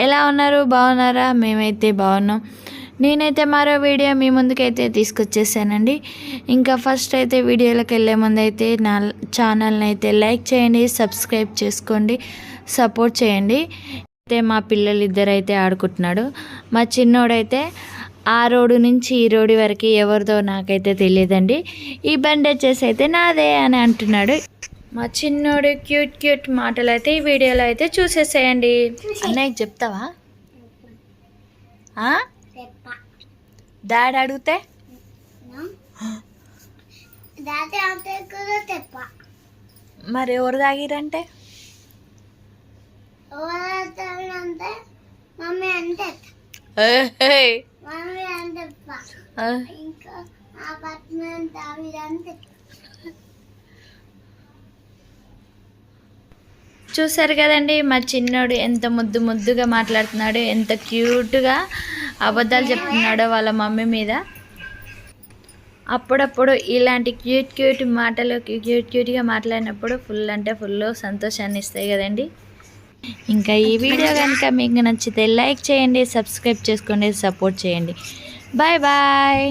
ఎలా ఉన్నారు? బాగున్నారా? మేమైతే బాగున్నాం. నేనైతే మరో వీడియో మీ ముందుకైతే తీసుకొచ్చేసానండి. ఇంకా ఫస్ట్ అయితే వీడియోలోకి వెళ్ళే ముందు అయితే నా ఛానల్ని అయితే లైక్ చేయండి, సబ్స్క్రైబ్ చేసుకోండి, సపోర్ట్ చేయండి. అయితే మా పిల్లలు ఇద్దరైతే ఆడుకుంటున్నాడు. మా చిన్నోడైతే ఆ రోడ్డు నుంచి ఈ రోడ్డు వరకు ఎవరిదో నాకైతే తెలియదండి, ఈ బండి వచ్చేసి అయితే నాదే అని అంటున్నాడు. మా చిన్నోడు క్యూట్ మాటలు అయితే ఈ వీడియోలో అయితే చూసేసేయండి. అన్నయ్యకి చెప్తావా? డాడీ అడిగితే మరి ఎవరు తాగిరంటే మమ్మీ అంటే ఇంకా అపార్ట్మెంట్ అంటే. చూసారు కదండి మా చిన్నోడు ఎంత ముద్దుగా మాట్లాడుతున్నాడు, ఎంత క్యూట్గా అబద్ధాలు చెప్తున్నాడో వాళ్ళ మమ్మీ మీద. అప్పుడప్పుడు ఇలాంటి క్యూట్ మాటలు క్యూట్గా మాట్లాడినప్పుడు ఫుల్ అంటే ఫుల్ సంతోషాన్ని ఇస్తాయి కదండి. ఇంకా ఈ వీడియో కనుక మీకు నచ్చితే లైక్ చేయండి, సబ్స్క్రైబ్ చేసుకోండి, సపోర్ట్ చేయండి. బాయ్.